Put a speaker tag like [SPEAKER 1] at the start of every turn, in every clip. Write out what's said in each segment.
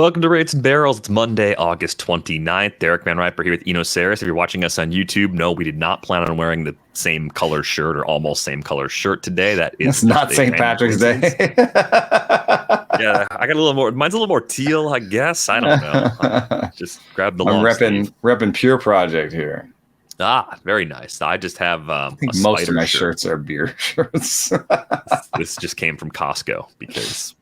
[SPEAKER 1] Welcome to Rates and Barrels. It's Monday, August 29th. Derek Van Riper here with Eno Saris. If you're watching us on YouTube, no, we did not plan on wearing the same color shirt or almost same color shirt today. That is
[SPEAKER 2] it's not St. Patrick's Day.
[SPEAKER 1] Yeah, I got a little more. Mine's a little more teal, I guess. I don't know. Just grab the long sleeve.
[SPEAKER 2] Repping Pure Project here.
[SPEAKER 1] Ah, very nice. I just have
[SPEAKER 2] I think most of my shirts are beer shirts.
[SPEAKER 1] This just came from Costco because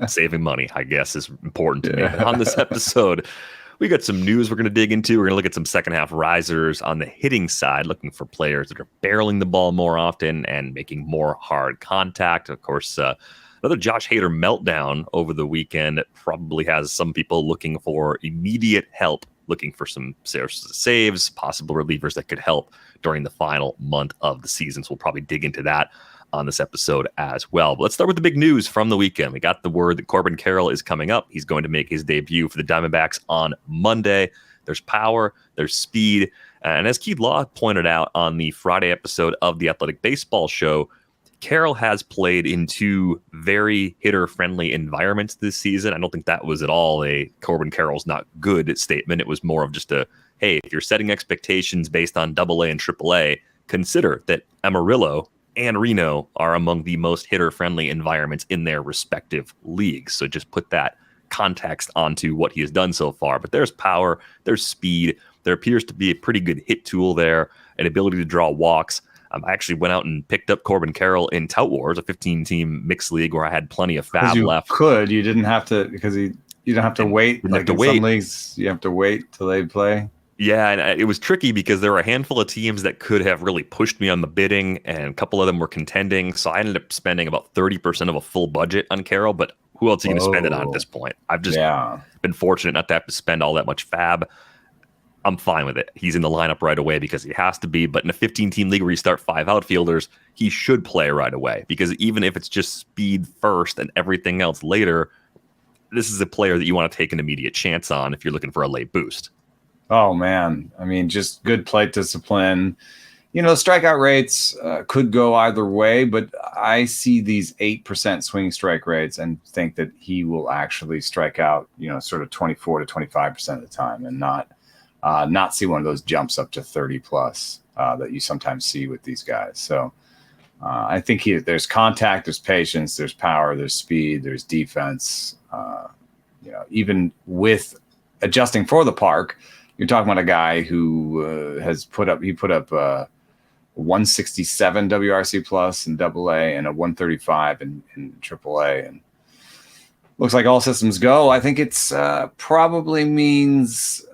[SPEAKER 1] saving money, I guess, is important to me. But on this episode, we got some news we're going to dig into. We're going to look at some second half risers on the hitting side, looking for players that are barreling the ball more often and making more hard contact. Of course, another Josh Hader meltdown over the weekend probably has some people looking for immediate help, looking for some saves, possible relievers that could help during the final month of the season. So we'll probably dig into that on this episode as well. But let's start with the big news from the weekend. We got the word that Corbin Carroll is coming up. He's going to make his debut for the Diamondbacks on Monday. There's power, there's speed. And as Keith Law pointed out on the Friday episode of the Athletic Baseball Show, Carroll has played in two very hitter-friendly environments this season. I don't think that was at all a Corbin Carroll's not good statement. It was more of just a, hey, if you're setting expectations based on AA and AAA, consider that Amarillo and Reno are among the most hitter-friendly environments in their respective leagues. So just put that context onto what he has done so far. But there's power, there's speed. There appears to be a pretty good hit tool there, an ability to draw walks. I actually went out and picked up Corbin Carroll in Tout Wars, a 15-team mixed league where I had plenty of fab left.
[SPEAKER 2] You didn't have to, because you don't have to wait. Like in some leagues, you have to wait till they play.
[SPEAKER 1] Yeah, and it was tricky because there were a handful of teams that could have really pushed me on the bidding, and a couple of them were contending. So I ended up spending about 30% of a full budget on Carroll, but who else are you going to spend it on at this point? I've just been fortunate not to have to spend all that much fab. I'm fine with it. He's in the lineup right away because he has to be. But in a 15-team league where you start 5 outfielders, he should play right away. Because even if it's just speed first and everything else later, this is a player that you want to take an immediate chance on if you're looking for a late boost.
[SPEAKER 2] Oh, man. I mean, just good plate discipline. You know, strikeout rates could go either way, but I see these 8% swing strike rates and think that he will actually strike out, sort of 24 to 25% of the time and not see one of those jumps up to 30 plus that you sometimes see with these guys. So I think there's contact, there's patience, there's power, there's speed, there's defense. Even with adjusting for the park, you're talking about a guy who put up 167 WRC plus in AA and a 135 in AAA, and looks like all systems go. I think it's probably means.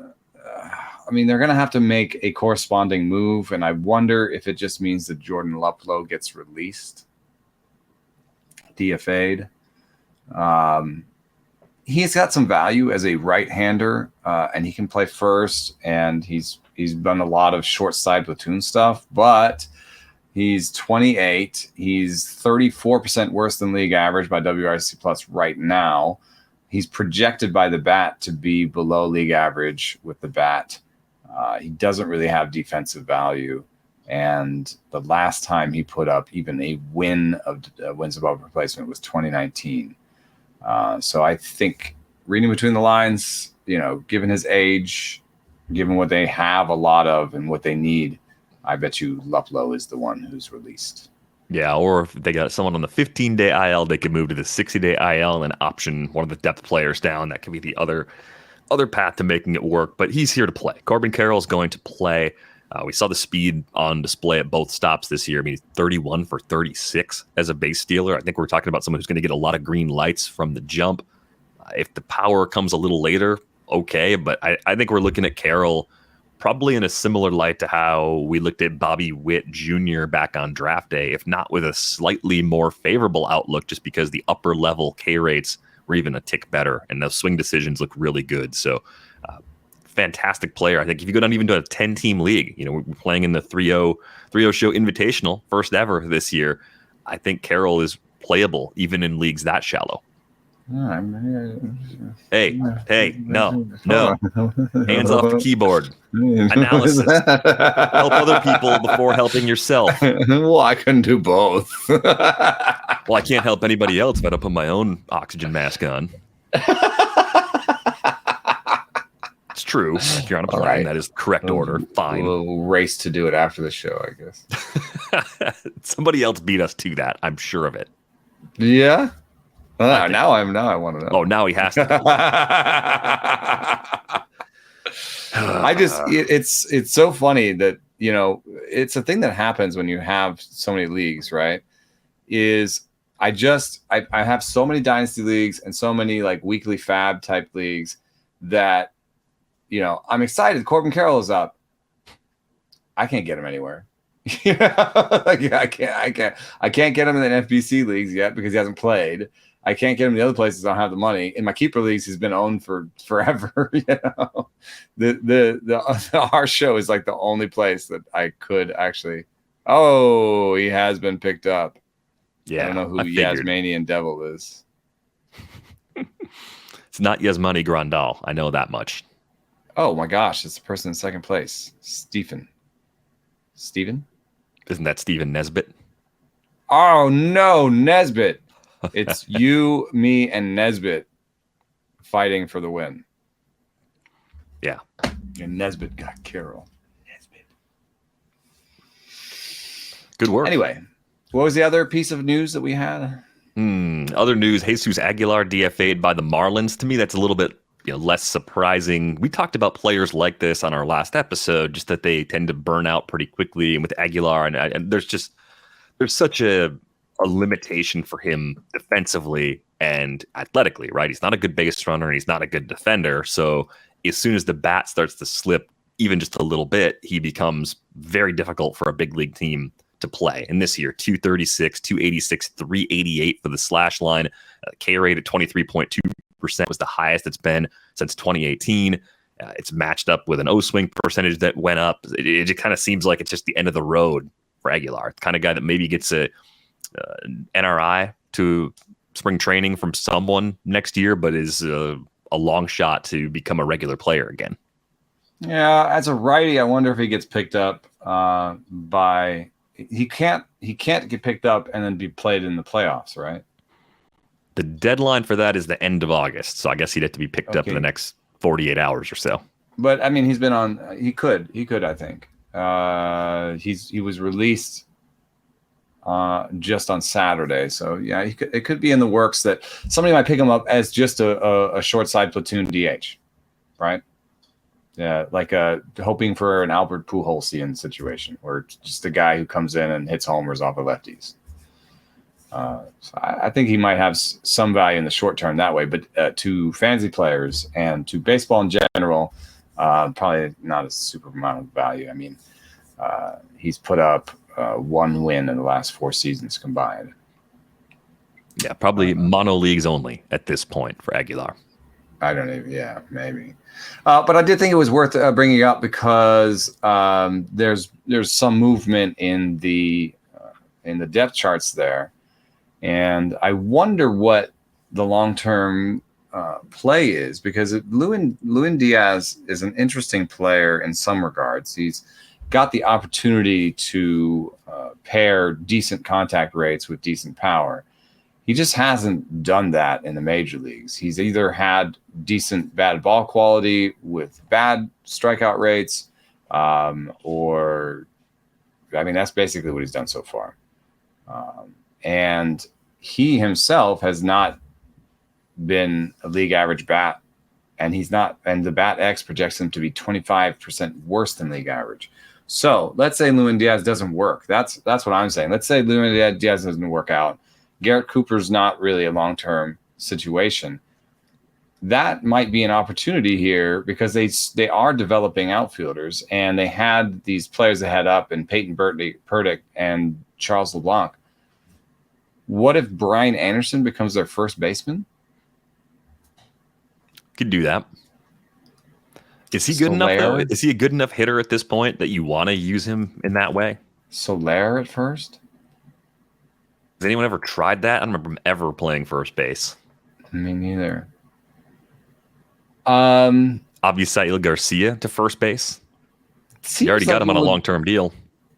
[SPEAKER 2] They're going to have to make a corresponding move, and I wonder if it just means that Jordan Luplow gets released, DFA'd. He's got some value as a right-hander, and he can play first, and he's done a lot of short side platoon stuff, but he's 28. He's 34% worse than league average by WRC plus right now. He's projected by the bat to be below league average with the bat. He doesn't really have defensive value. And the last time he put up even a wins above replacement was 2019. So I think reading between the lines, given his age, given what they have a lot of and what they need, I bet you Luplow is the one who's released.
[SPEAKER 1] Yeah, or if they got someone on the 15-day IL, they could move to the 60-day IL and option one of the depth players down. That could be the other path to making it work. But he's here to play. Corbin Carroll is going to play. We saw the speed on display at both stops this year. He's 31 for 36 as a base stealer. I think we're talking about someone who's going to get a lot of green lights from the jump. If the power comes a little later, okay. But I think we're looking at Carroll probably in a similar light to how we looked at Bobby Witt Jr. back on draft day, if not with a slightly more favorable outlook, just because the upper level K rates were even a tick better and those swing decisions look really good. So fantastic player. I think if you go down even to a 10-team league, we're playing in the 3-0 show invitational, first ever this year. I think Carroll is playable even in leagues that shallow. Hey, no. Hands off the keyboard. Analysis. Help other people before helping yourself.
[SPEAKER 2] Well, I couldn't do both.
[SPEAKER 1] Well, I can't help anybody else if I don't put my own oxygen mask on. It's true. If you're on a plane, that is the correct order. Fine.
[SPEAKER 2] We'll race to do it after the show, I guess.
[SPEAKER 1] Somebody else beat us to that. I'm sure of it.
[SPEAKER 2] Yeah. Now I want to know.
[SPEAKER 1] Oh, now he has to.
[SPEAKER 2] It's so funny that, it's a thing that happens when you have so many leagues, right? I have so many dynasty leagues and so many like weekly fab type leagues that, I'm excited. Corbin Carroll is up. I can't get him anywhere. I can't get him in the FBC leagues yet because he hasn't played. I can't get him in the other places. I don't have the money. In my keeper leagues, he's been owned for forever. Our show is like the only place that I could actually. Oh, he has been picked up.
[SPEAKER 1] Yeah,
[SPEAKER 2] I don't know who Yasmanian Devil is.
[SPEAKER 1] It's not Yasmani Grandal. I know that much.
[SPEAKER 2] Oh my gosh, it's the person in second place, Steven.
[SPEAKER 1] Isn't that Steven Nesbitt?
[SPEAKER 2] Oh no, Nesbitt. It's you, me, and Nesbitt fighting for the win.
[SPEAKER 1] Yeah.
[SPEAKER 2] And Nesbitt got Carroll. Nesbitt.
[SPEAKER 1] Good work.
[SPEAKER 2] Anyway, what was the other piece of news that we had?
[SPEAKER 1] Other news, Jesús Aguilar DFA'd by the Marlins. To me, that's a little bit less surprising. We talked about players like this on our last episode, just that they tend to burn out pretty quickly. And with Aguilar, and there's such a limitation for him defensively and athletically, right? He's not a good base runner and he's not a good defender. So as soon as the bat starts to slip even just a little bit, he becomes very difficult for a big league team to play. And this year, 236, 286, 388 for the slash line. K rate at 23.2% was the highest it's been since 2018. It's matched up with an O-swing percentage that went up. It just kind of seems like it's just the end of the road for Aguilar. The kind of guy that maybe gets an NRI to spring training from someone next year, but is a long shot to become a regular player again.
[SPEAKER 2] Yeah, as a righty, I wonder if he gets picked up by. He can't get picked up and then be played in the playoffs, right?
[SPEAKER 1] The deadline for that is the end of August, so I guess he'd have to be picked up in the next 48 hours or so.
[SPEAKER 2] But I mean, he's been on. He could. I think he was released just on Saturday, so yeah, it could be in the works that somebody might pick him up as just a short side platoon DH, right? Yeah, like hoping for an Albert Pujols-ian situation, where it's just a guy who comes in and hits homers off of lefties. So I think he might have some value in the short term that way, but to fantasy players and to baseball in general, probably not a super amount of value. I mean, he's put up one win in the last 4 seasons combined.
[SPEAKER 1] Yeah, probably mono leagues only at this point for Aguilar.
[SPEAKER 2] I don't even. Yeah, maybe. But I did think it was worth bringing up because there's some movement in the depth charts there, and I wonder what the long-term play is, because Lewin Diaz is an interesting player in some regards. He's got the opportunity to pair decent contact rates with decent power. He just hasn't done that in the major leagues. He's either had decent bad ball quality with bad strikeout rates, or, I mean, that's basically what he's done so far. And he himself has not been a league average bat, and the bat X projects him to be 25% worse than league average. So let's say Lewin Diaz doesn't work. That's what I'm saying. Let's say Lewin Diaz doesn't work out. Garrett Cooper's not really a long-term situation. That might be an opportunity here because they are developing outfielders, and they had these players that head up in Peyton Burdick and Charles LeBlanc. What if Brian Anderson becomes their first baseman?
[SPEAKER 1] Could do that. Is he good enough, though? Is he a good enough hitter at this point that you want to use him in that way?
[SPEAKER 2] Soler at first?
[SPEAKER 1] Has anyone ever tried that? I don't remember him ever playing first base.
[SPEAKER 2] Me neither.
[SPEAKER 1] Avisail Garcia to first base. You already got him on a long-term deal.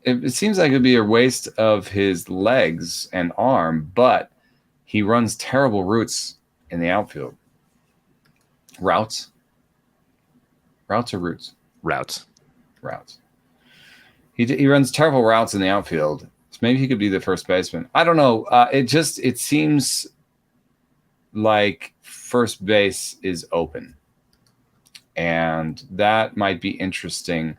[SPEAKER 2] It seems like it would be a waste of his legs and arm, but he runs terrible routes in the outfield. Routes or roots?
[SPEAKER 1] Routes.
[SPEAKER 2] He runs terrible routes in the outfield. So maybe he could be the first baseman. I don't know. It seems like first base is open, and that might be interesting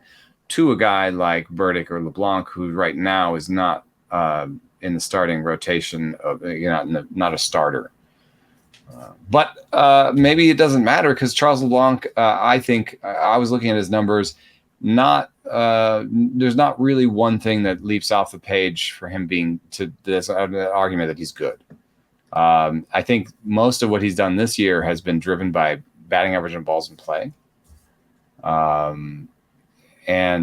[SPEAKER 2] to a guy like Burdick or LeBlanc, who right now is not in the starting rotation of not a starter. But maybe it doesn't matter because Charles LeBlanc, I think I was looking at his numbers. There's not really one thing that leaps off the page for him being to this argument that he's good. I think most of what he's done this year has been driven by batting average and balls in play. And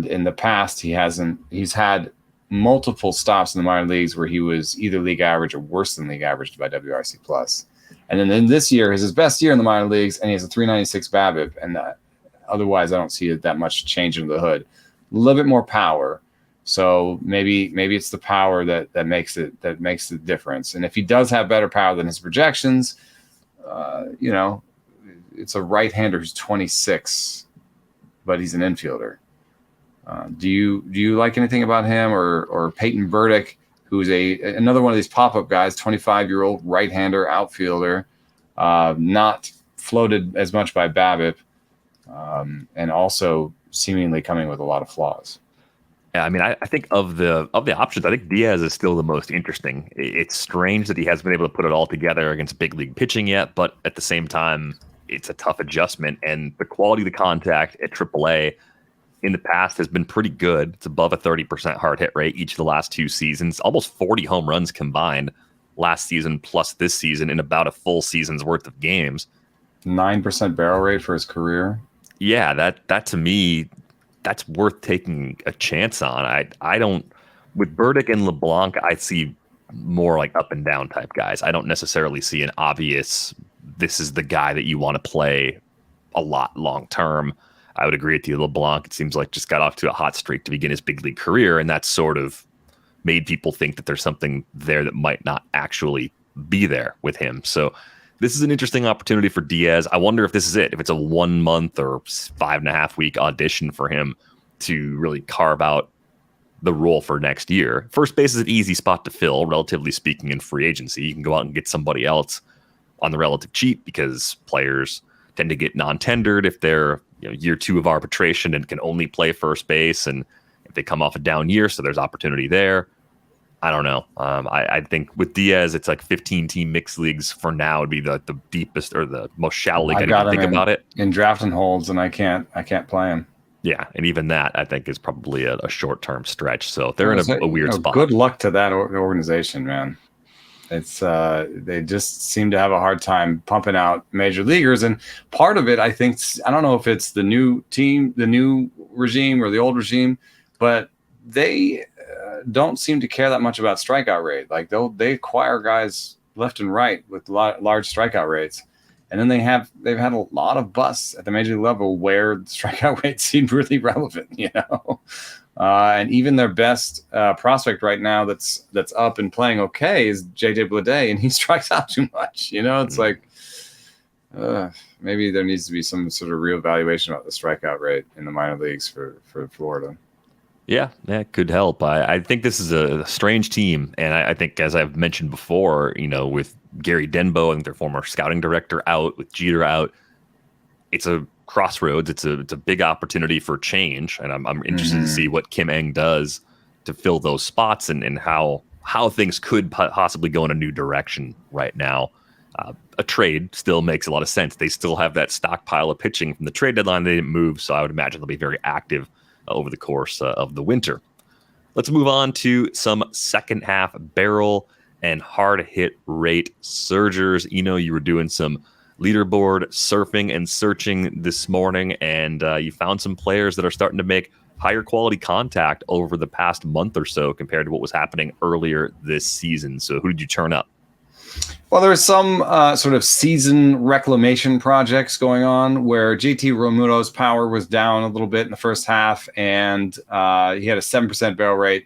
[SPEAKER 2] in the past, he's had multiple stops in the minor leagues where he was either league average or worse than league average by WRC plus. And then in this year is his best year in the minor leagues, and he has a 396 BABIP. And otherwise, I don't see that much change in the hood. A little bit more power. So maybe it's the power that makes the difference. And if he does have better power than his projections, it's a right-hander who's 26, but he's an infielder. Do you like anything about him or Peyton Burdick, who's another one of these pop-up guys, 25-year-old right-hander outfielder, not floated as much by BABIP, and also seemingly coming with a lot of flaws.
[SPEAKER 1] Yeah, I mean, I think of the options, I think Diaz is still the most interesting. It's strange that he hasn't been able to put it all together against big league pitching yet, but at the same time, it's a tough adjustment. And the quality of the contact at AAA in the past has been pretty good. It's above a 30% hard hit rate each of the last two seasons, almost 40 home runs combined last season plus this season in about a full season's worth of games.
[SPEAKER 2] 9% barrel rate for his career.
[SPEAKER 1] Yeah, that to me, that's worth taking a chance on. I don't, with Burdick and LeBlanc, I see more like up and down type guys. I don't necessarily see an obvious, this is the guy that you want to play a lot long term. I would agree with you. LeBlanc, it seems like, just got off to a hot streak to begin his big league career, and that's sort of made people think that there's something there that might not actually be there with him. So this is an interesting opportunity for Diaz. I wonder if this is it, if it's a 1 month or 5.5 week audition for him to really carve out the role for next year. First base is an easy spot to fill, relatively speaking, in free agency. You can go out and get somebody else on the relative cheap because players tend to get non-tendered if they're year 2 of arbitration and can only play first base, and if they come off a down year, so there's opportunity there. I don't know. I think with Diaz, it's like 15-team mixed leagues for now would be the deepest or the most shallow league I can think about it.
[SPEAKER 2] In draft and holds, and I can't play him.
[SPEAKER 1] Yeah, and even that I think is probably a short-term stretch. So they're in a weird spot.
[SPEAKER 2] Good luck to that organization, man. It's they just seem to have a hard time pumping out major leaguers, and part of it, I think, I don't know if it's the new team, the new regime, or the old regime, but they don't seem to care that much about strikeout rate. Like they acquire guys left and right with large strikeout rates, and then they've had a lot of busts at the major league level where the strikeout rates seem really relevant, and even their best prospect right now that's up and playing okay is JJ Bleday, and he strikes out too much. It's like maybe there needs to be some sort of reevaluation about the strikeout rate in the minor leagues for Florida.
[SPEAKER 1] Yeah, that could help. I think this is a strange team, and I think, as I've mentioned before, with Gary Denbo and their former scouting director out, with Jeter out, it's a crossroads. It's a big opportunity for change, and I'm interested to see what Kim Ng does to fill those spots and how things could possibly go in a new direction right now. A trade still makes a lot of sense. They still have that stockpile of pitching from the trade deadline. They didn't move, so I would imagine they'll be very active over the course of the winter. Let's move on to some second half barrel and hard hit rate surgers. You were doing some leaderboard surfing and searching this morning, and you found some players that are starting to make higher quality contact over the past month or so compared to what was happening earlier this season. So who did you turn up?
[SPEAKER 2] Well, there's some sort of season reclamation projects going on where JT Realmuto's power was down a little bit in the first half, and he had a 7% barrel rate.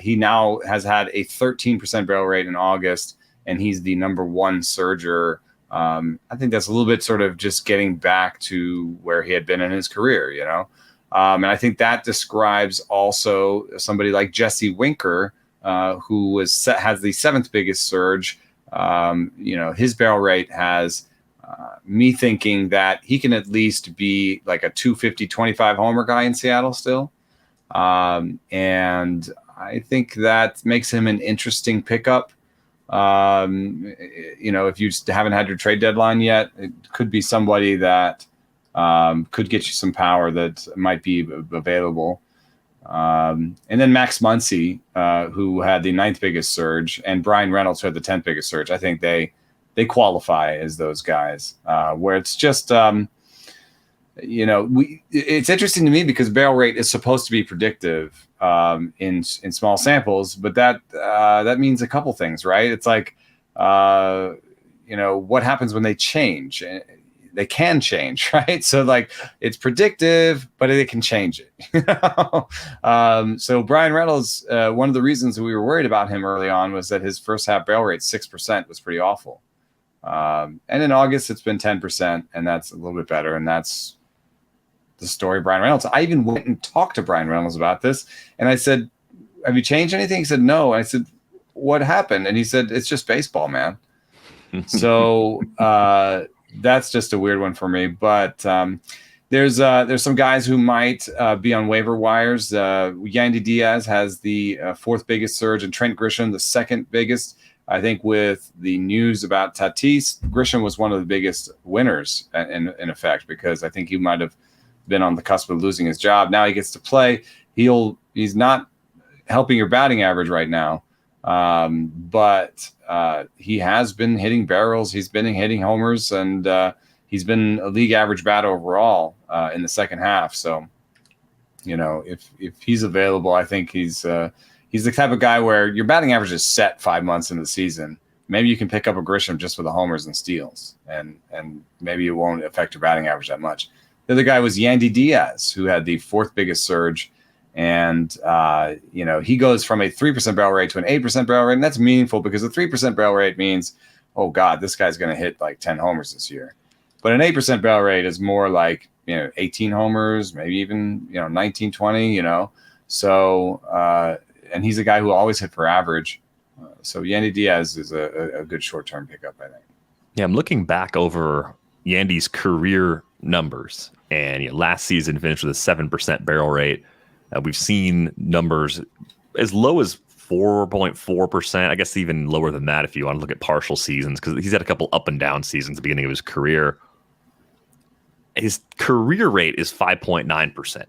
[SPEAKER 2] He now has had a 13% barrel rate in August, and he's the number one surger I think that's a little bit sort of just getting back to where he had been in his career, and I think that describes also somebody like Jesse Winker, who has the 7th biggest surge. His barrel rate has me thinking that he can at least be like a 250, 25 homer guy in Seattle still. And I think that makes him an interesting pickup. If you haven't had your trade deadline yet, it could be somebody that could get you some power that might be available. And then Max Muncy, who had the 9th biggest surge, and Brian Reynolds, who had the 10th biggest surge. I think they qualify as those guys, where it's just, it's interesting to me because barrel rate is supposed to be predictive in small samples, but that means a couple things, right? It's like, what happens when they change? They can change, right? So like it's predictive, but it can change it. So Brian Reynolds, one of the reasons we were worried about him early on was that his first half barrel rate, 6%, was pretty awful. And in August, it's been 10%, and that's a little bit better. And that's the story of Brian Reynolds. I even went and talked to Brian Reynolds about this, and I said, "Have you changed anything?" He said, "No." I said, "What happened?" And he said, "It's just baseball, man." So that's just a weird one for me. But there's some guys who might be on waiver wires. Yandy Diaz has the 4th biggest surge, and Trent Grisham the 2nd biggest. I think with the news about Tatis, Grisham was one of the biggest winners in effect, because I think he might have been on the cusp of losing his job. Now he gets to play. He's not helping your batting average right now, but he has been hitting barrels. He's been hitting homers, and he's been a league average bat overall in the second half. So, if he's available, I think he's the type of guy where your batting average is set 5 months into the season. Maybe you can pick up a Grisham just for the homers and steals, and maybe it won't affect your batting average that much. The other guy was Yandy Diaz, who had the 4th biggest surge. And, he goes from a 3% barrel rate to an 8% barrel rate. And that's meaningful because a 3% barrel rate means, oh, God, this guy's going to hit like 10 homers this year. But an 8% barrel rate is more like, 18 homers, maybe even, 19, 20, So, and he's a guy who always hit for average. So Yandy Diaz is a good short-term pickup, I think.
[SPEAKER 1] Yeah, I'm looking back over Yandy's career numbers. And last season finished with a 7% barrel rate. We've seen numbers as low as 4.4%. I guess even lower than that if you want to look at partial seasons, because he's had a couple up and down seasons at the beginning of his career. His career rate is 5.9%.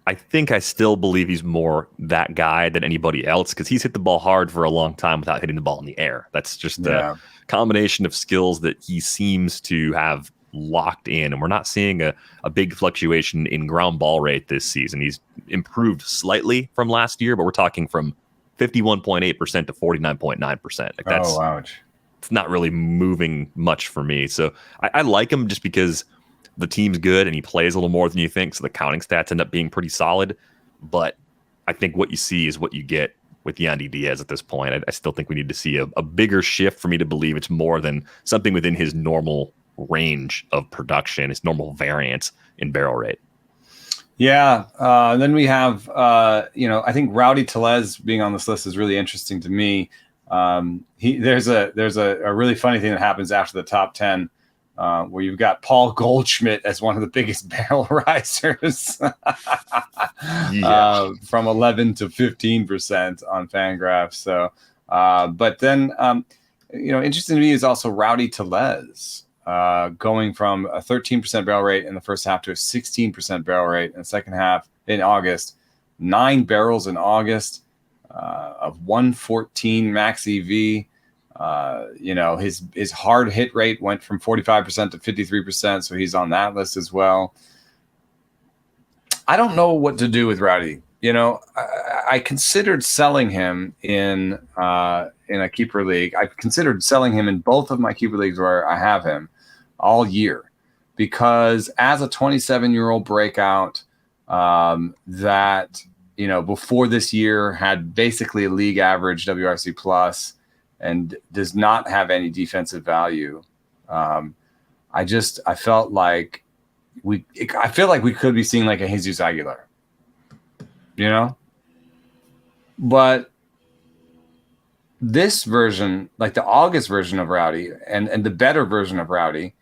[SPEAKER 1] I think I still believe he's more that guy than anybody else, because he's hit the ball hard for a long time without hitting the ball in the air. That's just a combination of skills that he seems to have locked in, and we're not seeing a big fluctuation in ground ball rate this season. He's improved slightly from last year, but we're talking from 51.8% to 49.9%. That's ouch. It's not really moving much for me. So I like him just because the team's good and he plays a little more than you think. So the counting stats end up being pretty solid. But I think what you see is what you get with Yandy Diaz at this point. I still think we need to see a bigger shift for me to believe it's more than something within his normal range of production, his normal variance in barrel rate.
[SPEAKER 2] Yeah. Then we have, I think Rowdy Tellez being on this list is really interesting to me. There's a really funny thing that happens after the top 10, where you've got Paul Goldschmidt as one of the biggest barrel risers from 11 to 15% on Fangraphs. So, but then, interesting to me is also Rowdy Tellez. Going from a 13% barrel rate in the first half to a 16% barrel rate in the second half in August. 9 barrels in August of 114 max EV. His hard hit rate went from 45% to 53%, so he's on that list as well. I don't know what to do with Rowdy. I considered selling him in a keeper league. I've considered selling him in both of my keeper leagues where I have him all year, because as a 27-year-old breakout that, before this year had basically a league average WRC plus and does not have any defensive value. I felt like we could be seeing like a Jesús Aguilar, but this version, like the August version of Rowdy and the better version of Rowdy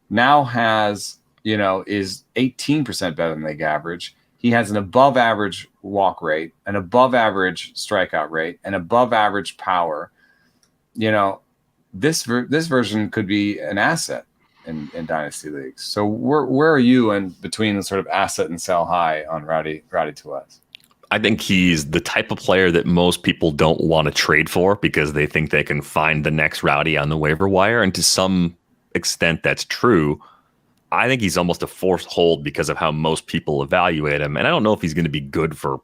[SPEAKER 2] now has, is 18% better than league average. He has an above average walk rate, an above average strikeout rate, an above average power. This version could be an asset in dynasty leagues. So where are you in between the sort of asset and sell high on Rowdy Tellez?
[SPEAKER 1] I think he's the type of player that most people don't want to trade for because they think they can find the next Rowdy on the waiver wire. And to some extent, that's true. I think he's almost a forced hold because of how most people evaluate him. And I don't know if he's going to be good for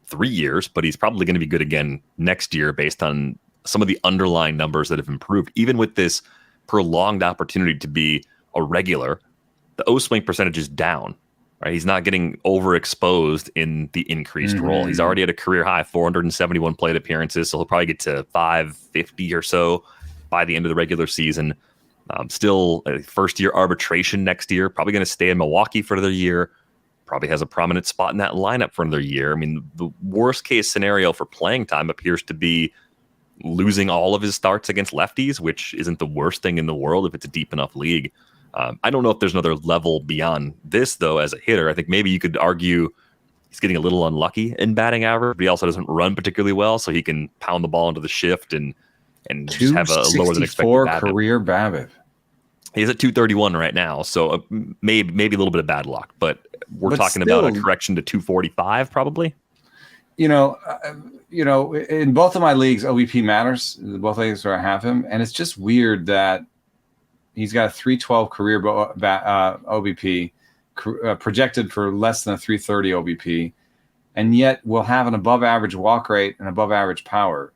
[SPEAKER 1] 3 years, but he's probably going to be good again next year based on some of the underlying numbers that have improved. Even with this prolonged opportunity to be a regular, the O-swing percentage is down. Right, he's not getting overexposed in the increased role. He's already at a career high, 471 plate appearances, so he'll probably get to 550 or so by the end of the regular season. Still a first-year arbitration next year. Probably going to stay in Milwaukee for another year. Probably has a prominent spot in that lineup for another year. I mean, the worst-case scenario for playing time appears to be losing all of his starts against lefties, which isn't the worst thing in the world if it's a deep enough league. I don't know if there's another level beyond this, though, as a hitter. I think maybe you could argue he's getting a little unlucky in batting average, but he also doesn't run particularly well, so he can pound the ball into the shift and just have a lower than expected BABIP.
[SPEAKER 2] Career BABIP.
[SPEAKER 1] He's at 231 right now, so maybe a little bit of bad luck, but we're talking about a correction to 245 probably.
[SPEAKER 2] In both of my leagues, OBP matters. Both leagues where I have him, and it's just weird that he's got a 312 career OBP, projected for less than a 330 OBP, and yet will have an above average walk rate and above average power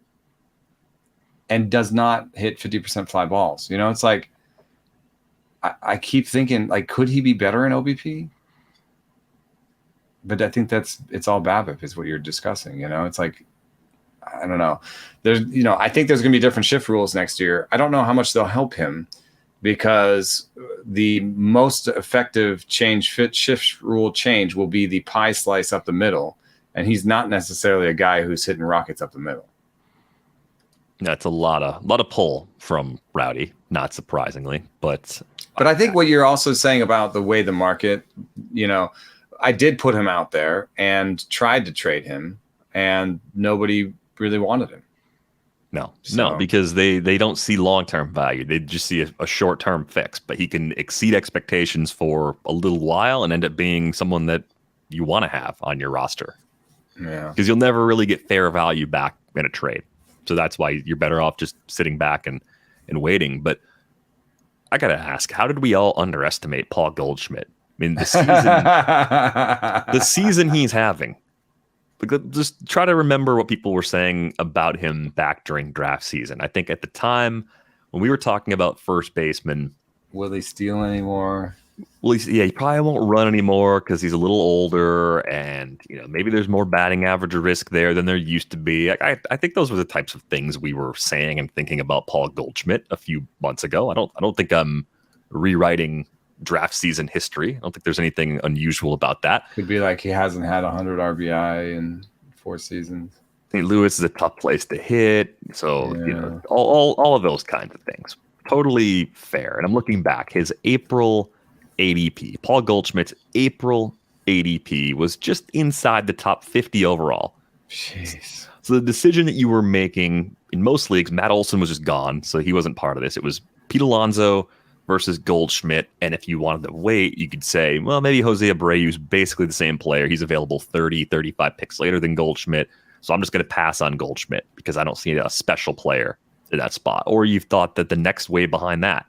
[SPEAKER 2] and does not hit 50% fly balls. It's like, I keep thinking, like, could he be better in OBP? But I think it's all BABIP is what you're discussing. It's like, I don't know. I think there's going to be different shift rules next year. I don't know how much they'll help him, because the most effective shift rule change will be the pie slice up the middle, and he's not necessarily a guy who's hitting rockets up the middle.
[SPEAKER 1] That's a lot of pull from Rowdy, not surprisingly, but
[SPEAKER 2] I think what you're also saying about the way the market, I did put him out there and tried to trade him, and nobody really wanted him.
[SPEAKER 1] No, because they don't see long-term value. They just see a short-term fix, but he can exceed expectations for a little while and end up being someone that you want to have on your roster.
[SPEAKER 2] Yeah.
[SPEAKER 1] Because you'll never really get fair value back in a trade. So that's why you're better off just sitting back and waiting. But I got to ask, how did we all underestimate Paul Goldschmidt? I mean, the season he's having. Just try to remember what people were saying about him back during draft season. I think at the time when we were talking about first baseman,
[SPEAKER 2] will he steal anymore?
[SPEAKER 1] Well, he probably won't run anymore because he's a little older, and maybe there's more batting average risk there than there used to be. I think those were the types of things we were saying and thinking about Paul Goldschmidt a few months ago. I don't think I'm rewriting draft season history. I don't think there's anything unusual about that.
[SPEAKER 2] Could be like he hasn't had 100 RBI in 4 seasons.
[SPEAKER 1] St. Louis is a tough place to hit, so all of those kinds of things. Totally fair. And I'm looking back, his April ADP, Paul Goldschmidt's April ADP was just inside the top 50 overall.
[SPEAKER 2] Jeez.
[SPEAKER 1] So the decision that you were making in most leagues, Matt Olson was just gone, so he wasn't part of this. It was Pete Alonso versus Goldschmidt, and if you wanted to wait, you could say, well, maybe Jose Abreu's basically the same player. He's available 30, 35 picks later than Goldschmidt, so I'm just going to pass on Goldschmidt because I don't see a special player in that spot. Or you've thought that the next wave behind that,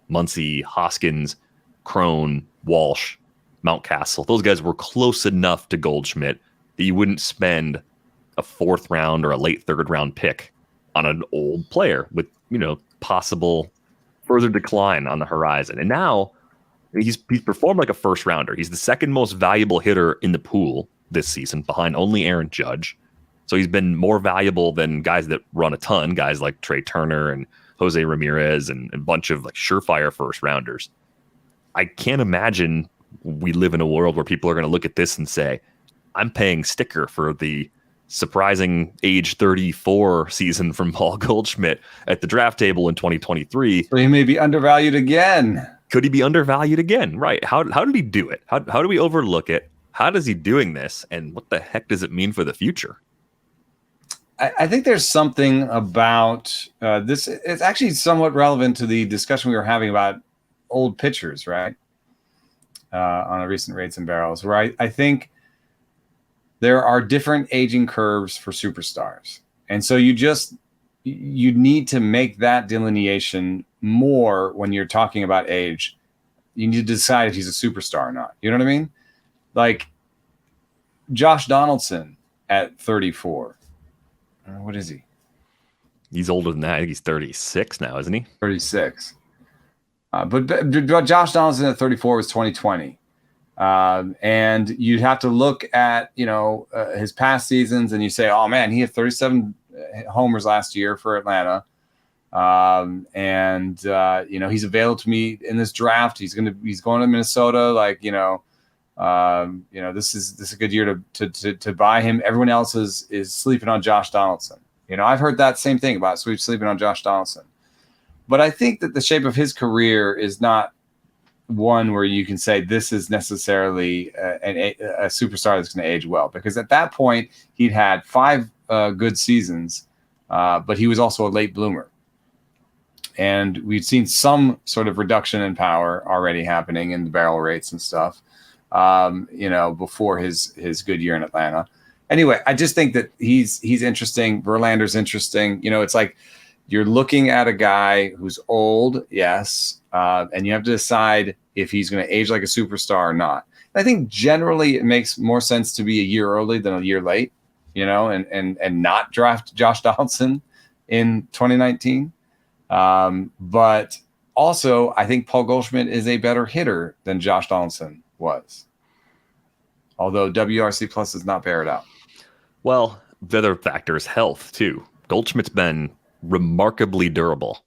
[SPEAKER 1] Muncy, Hoskins, Crone, Walsh, Mountcastle, those guys were close enough to Goldschmidt that you wouldn't spend a 4th round or a late 3rd round pick on an old player with, possible further decline on the horizon. And now he's performed like a first rounder. He's the 2nd most valuable hitter in the pool this season, behind only Aaron Judge. So he's been more valuable than guys that run a ton, guys like Trey Turner and Jose Ramirez and a bunch of like surefire first rounders. I can't imagine we live in a world where people are going to look at this and say, I'm paying sticker for the surprising age 34 season from Paul Goldschmidt at the draft table in 2023.
[SPEAKER 2] So he may be undervalued again.
[SPEAKER 1] Could he be undervalued again? Right. How did he do it? How do we overlook it? How is he doing this? And what the heck does it mean for the future?
[SPEAKER 2] I think there's something about this. It's actually somewhat relevant to the discussion we were having about old pitchers, right? On a recent Rates and Barrels, where I think there are different aging curves for superstars. And so you need to make that delineation more when you're talking about age. You need to decide if he's a superstar or not. You know what I mean? Like Josh Donaldson at 34. What is he?
[SPEAKER 1] He's older than that. I think he's 36 now, isn't he?
[SPEAKER 2] 36. But Josh Donaldson at 34 was 2020. And you'd have to look at, his past seasons and you say, oh man, he had 37 homers last year for Atlanta. He's available to me in this draft. He's going to Minnesota. This is a good year to buy him. Everyone else is sleeping on Josh Donaldson. I've heard that same thing about sleeping on Josh Donaldson. But I think that the shape of his career is not one where you can say this is necessarily a superstar that's going to age well, because at that point he'd had 5 good seasons, but he was also a late bloomer. And we've seen some sort of reduction in power already happening in the barrel rates and stuff, before his good year in Atlanta. Anyway, I just think that he's interesting. Verlander's interesting. It's like you're looking at a guy who's old, yes, and you have to decide if he's going to age like a superstar or not. And I think generally it makes more sense to be a year early than a year late, and not draft Josh Donaldson in 2019. But also, I think Paul Goldschmidt is a better hitter than Josh Donaldson was. Although WRC Plus does not bear it out.
[SPEAKER 1] Well, the other factor is health, too. Goldschmidt's been remarkably durable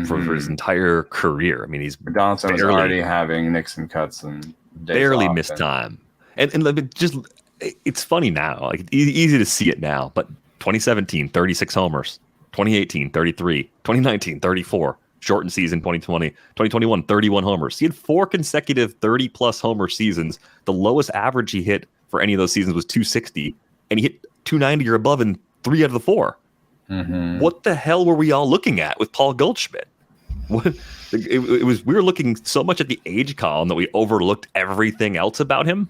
[SPEAKER 1] for his entire career. I mean, he's
[SPEAKER 2] Donaldson was already having Nixon cuts and
[SPEAKER 1] barely missed time. And just, it's funny now. Like, easy to see it now. But 2017, 36 homers. 2018, 33. 2019, 34. Shortened season 2020. 2021, 31 homers. He had 4 consecutive 30-plus homer seasons. The lowest average he hit for any of those seasons was 260. And he hit 290 or above in 3 out of the 4. What the hell were we all looking at with Paul Goldschmidt? It was we were looking so much at the age column that we overlooked everything else about him.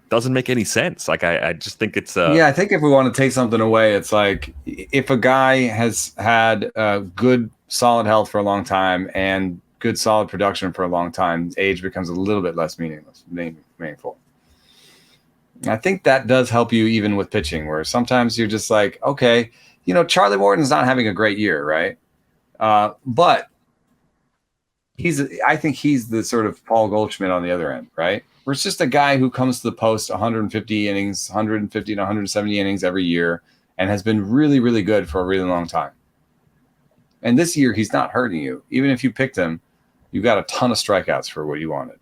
[SPEAKER 1] Doesn't make any sense. Like I just think it's
[SPEAKER 2] I think if we want to take something away, it's like if a guy has had good solid health for a long time and good solid production for a long time, age becomes a little bit less meaningful. I think that does help you even with pitching, where sometimes you're just like, okay, Charlie Morton's not having a great year, right? But I think he's the sort of Paul Goldschmidt on the other end, right? Where it's just a guy who comes to the post 150 innings, 150 to 170 innings every year, and has been really, really good for a really long time. And this year, he's not hurting you. Even if you picked him, you got a ton of strikeouts for what you wanted.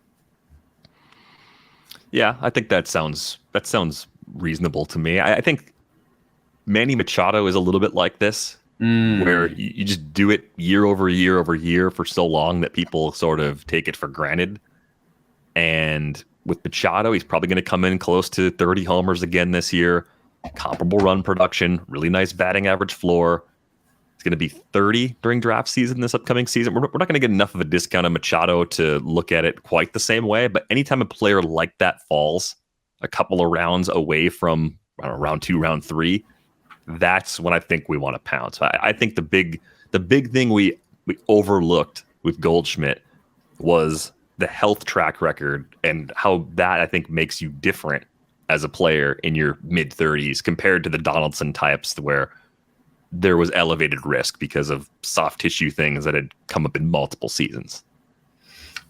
[SPEAKER 1] Yeah, I think that sounds reasonable to me. I think Manny Machado is a little bit like this, where you just do it year over year over year for so long that people sort of take it for granted. And with Machado, he's probably going to come in close to 30 homers again this year. Comparable run production, really nice batting average floor. It's going to be 30 during draft season this upcoming season. We're not going to get enough of a discount on Machado to look at it quite the same way. But anytime a player like that falls a couple of rounds away from round 2, round 3, that's when I think we want to pounce. I think the big thing we overlooked with Goldschmidt was the health track record and how that I think makes you different as a player in your mid 30s compared to the Donaldson types, where there was elevated risk because of soft tissue things that had come up in multiple seasons.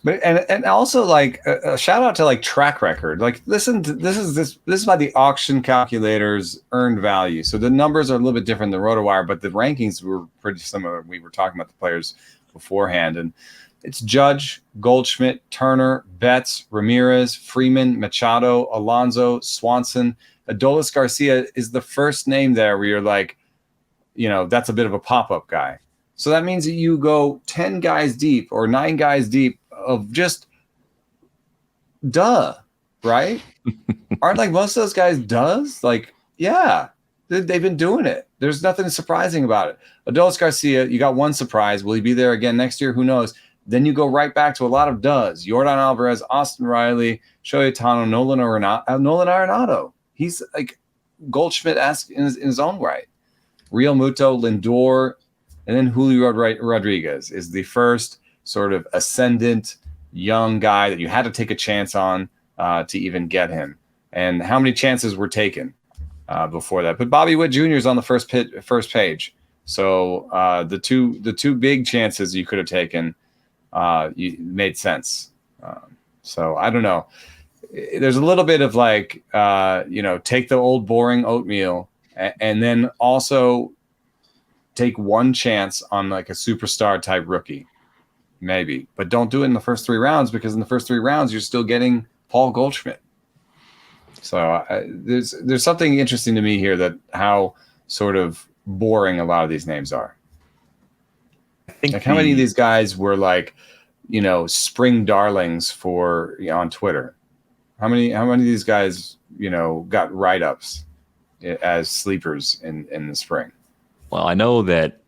[SPEAKER 2] But and also like a shout out to like track record. Like listen to this is by the auction calculator's earned value. So the numbers are a little bit different than RotoWire, but the rankings were pretty similar. We were talking about the players beforehand, and it's Judge, Goldschmidt, Turner, Betts, Ramirez, Freeman, Machado, Alonso, Swanson. Adolis Garcia is the first name there where you're like, that's a bit of a pop-up guy. So that means that you go 10 guys deep or 9 guys deep of just right? Aren't like most of those guys does? Like, yeah, they've been doing it. There's nothing surprising about it. Adolis Garcia, you got one surprise. Will he be there again next year? Who knows? Then you go right back to a lot of does. Yordan Alvarez, Austin Riley, Shohei Ohtani, Nolan Arenado. He's like Goldschmidt-esque in his own right. Real Muto, Lindor, and then Julio Rodriguez is the first sort of ascendant young guy that you had to take a chance on to even get him. And how many chances were taken before that? But Bobby Witt Jr. is on the first page. So the two big chances you could have taken made sense. So I don't know. There's a little bit of like, take the old boring oatmeal and then also take one chance on like a superstar type rookie, maybe, but don't do it in the first 3 rounds, because in the first 3 rounds, you're still getting Paul Goldschmidt. So there's something interesting to me here, that how sort of boring a lot of these names are.
[SPEAKER 1] I think
[SPEAKER 2] like how many of these guys were like, spring darlings for on Twitter? How many of these guys, got write-ups as sleepers in the spring?
[SPEAKER 1] Well, I know that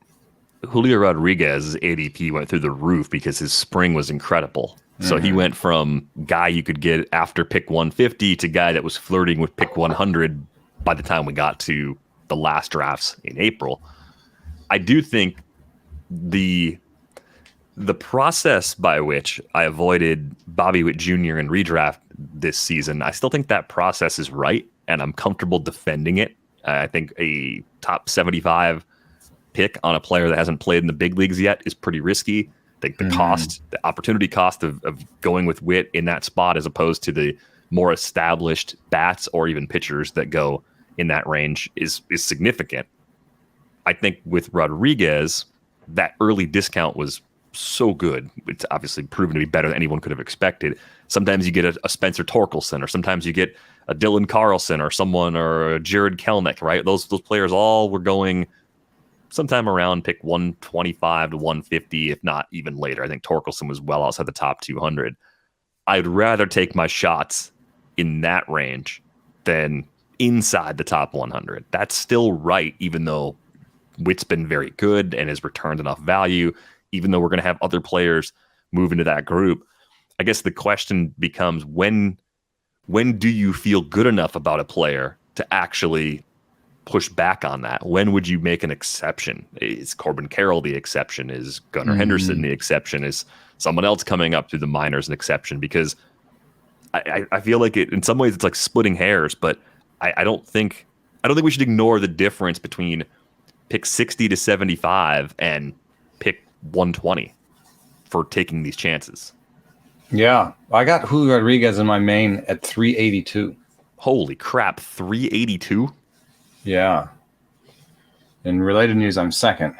[SPEAKER 1] Julio Rodriguez's ADP went through the roof because his spring was incredible. So he went from guy you could get after pick 150 to guy that was flirting with pick 100 by the time we got to the last drafts in April. I do think the process by which I avoided Bobby Witt Jr. in redraft this season, I still think that process is right, and I'm comfortable defending it. I think a top 75 pick on a player that hasn't played in the big leagues yet is pretty risky. I think the cost, the opportunity cost of going with Witt in that spot, as opposed to the more established bats or even pitchers that go in that range, is significant. I think with Rodriguez, that early discount was so good. It's obviously proven to be better than anyone could have expected. Sometimes you get a Spencer Torkelson, or sometimes you get a Dylan Carlson or a Jared Kelenic, right? Those players all were going sometime around pick 125 to 150, if not even later. I think Torkelson was well outside the top 200. I'd rather take my shots in that range than inside the top 100. That's still right, even though Witt's been very good and has returned enough value, even though we're going to have other players move into that group. I guess the question becomes, when do you feel good enough about a player to actually push back on that? When would you make an exception? Is Corbin Carroll the exception? Is Gunnar Henderson the exception? Is someone else coming up through the minors an exception? Because I feel like in some ways it's like splitting hairs, but I don't think we should ignore the difference between pick 60 to 75 and pick 120 for taking these chances.
[SPEAKER 2] Yeah, I got Julio Rodriguez in my main at 382.
[SPEAKER 1] Holy crap, 382?
[SPEAKER 2] Yeah. In related news, I'm second.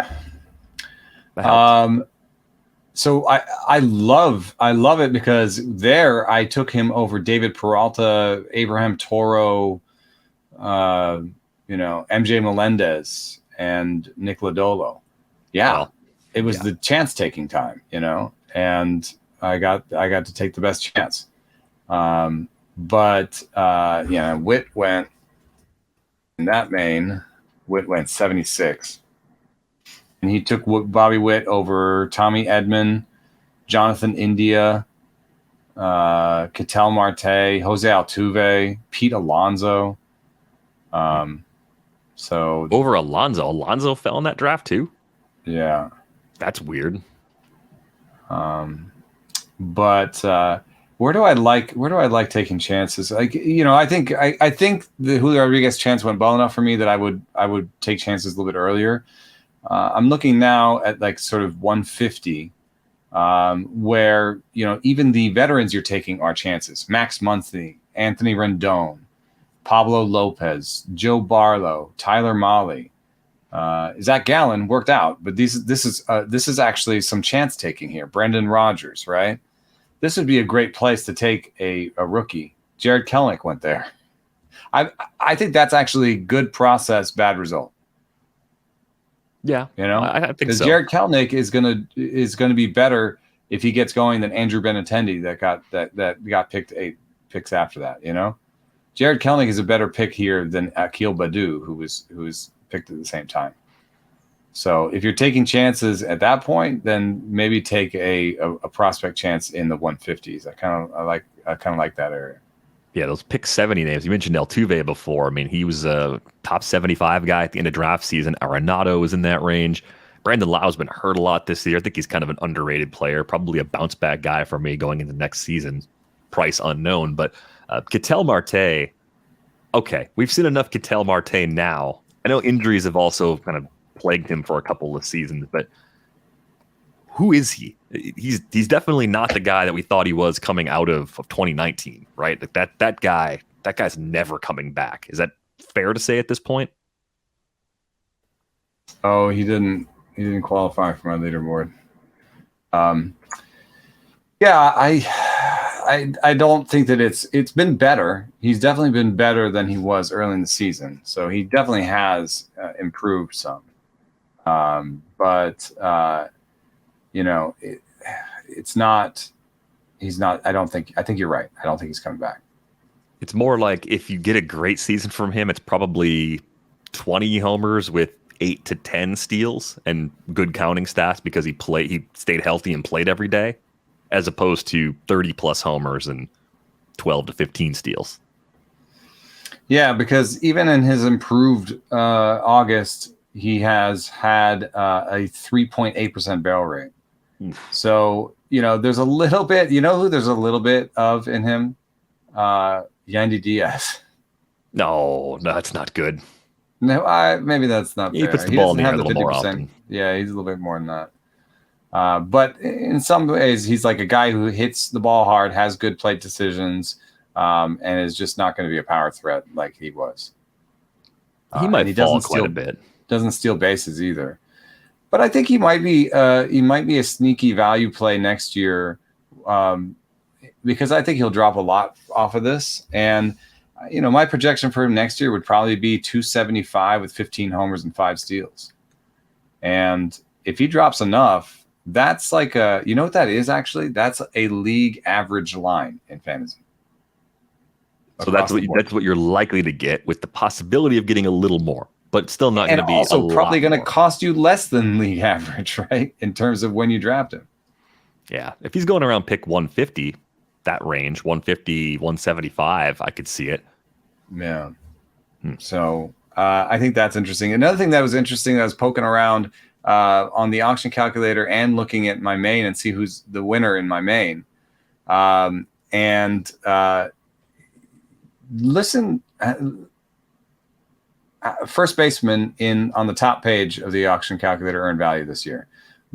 [SPEAKER 2] So I love it, because there I took him over David Peralta, Abraham Toro, MJ Melendez, and Nick Lodolo. Yeah, well, it was the chance taking time, and I got to take the best chance. But Witt went in that main. Witt went 76, and he took Bobby Witt over Tommy Edman, Jonathan India, Ketel Marte, Jose Altuve, Pete Alonso. So
[SPEAKER 1] over Alonso fell in that draft too.
[SPEAKER 2] Yeah,
[SPEAKER 1] that's weird.
[SPEAKER 2] But where do I like taking chances? Like, I think the Julio Rodriguez chance went well enough for me that I would take chances a little bit earlier. I'm looking now at like sort of 150, where, even the veterans you're taking are chances. Max Muncy, Anthony Rendon, Pablo Lopez, Joe Barlow, Tyler Mahle, Zach Gallen worked out, but this is actually some chance taking here. Brendan Rodgers, right? This would be a great place to take a rookie. Jared Kelenic went there. I think that's actually good process, bad result.
[SPEAKER 1] Yeah, I think so.
[SPEAKER 2] Jared Kelenic is gonna be better if he gets going than Andrew Benintendi that got picked 8 picks after that. Jared Kelenic is a better pick here than Akil Baddoo, who was picked at the same time. So if you're taking chances at that point, then maybe take a prospect chance in the 150s. I kind of like that area.
[SPEAKER 1] Yeah, those pick 70 names. You mentioned Altuve before. I mean, he was a top 75 guy at the end of draft season. Arenado was in that range. Brandon Lau's been hurt a lot this year. I think he's kind of an underrated player, probably a bounce back guy for me going into next season. Price unknown, but Ketel Marte. Okay, we've seen enough Ketel Marte now. I know injuries have also kind of plagued him for a couple of seasons, but who is he? He's definitely not the guy that we thought he was coming out of 2019, right? Like that guy's never coming back. Is that fair to say at this point?
[SPEAKER 2] Oh, he didn't qualify for my leaderboard. Yeah, I don't think that it's been better. He's definitely been better than he was early in the season. So he definitely has improved some. But it's not. He's not. I think you're right. I don't think he's coming back.
[SPEAKER 1] It's more like if you get a great season from him, it's probably 20 homers with 8 to 10 steals and good counting stats because he stayed healthy and played every day, as opposed to 30 plus homers and 12 to 15 steals.
[SPEAKER 2] Yeah, because even in his improved August, he has had a 3.8% barrel rate. So, there's a little bit, who there's a little bit of in him? Yandy Diaz.
[SPEAKER 1] No, that's not good.
[SPEAKER 2] No, maybe that's not fair.
[SPEAKER 1] He puts the ball in the air a little more
[SPEAKER 2] 50%.
[SPEAKER 1] often.
[SPEAKER 2] Yeah, he's a little bit more than that. But in some ways, he's like a guy who hits the ball hard, has good plate decisions, and is just not going to be a power threat like he was.
[SPEAKER 1] He might fall quite a bit.
[SPEAKER 2] Doesn't steal bases either. But I think he might be a sneaky value play next year, because I think he'll drop a lot off of this. And my projection for him next year would probably be 275 with 15 homers and 5 steals. And if he drops enough, that's like what that is actually? That's a league average line in fantasy.
[SPEAKER 1] So that's what you're likely to get, with the possibility of getting a little more, but still not going to be
[SPEAKER 2] also probably going to cost you less than league average, right? In terms of when you draft him.
[SPEAKER 1] Yeah. If he's going around pick 150, that range, 150, 175, I could see it.
[SPEAKER 2] Yeah. So I think that's interesting. Another thing that was interesting that I was poking around on the auction calculator and looking at my main and see who's the winner in my main. Listen, first baseman on the top page of the auction calculator earned value this year: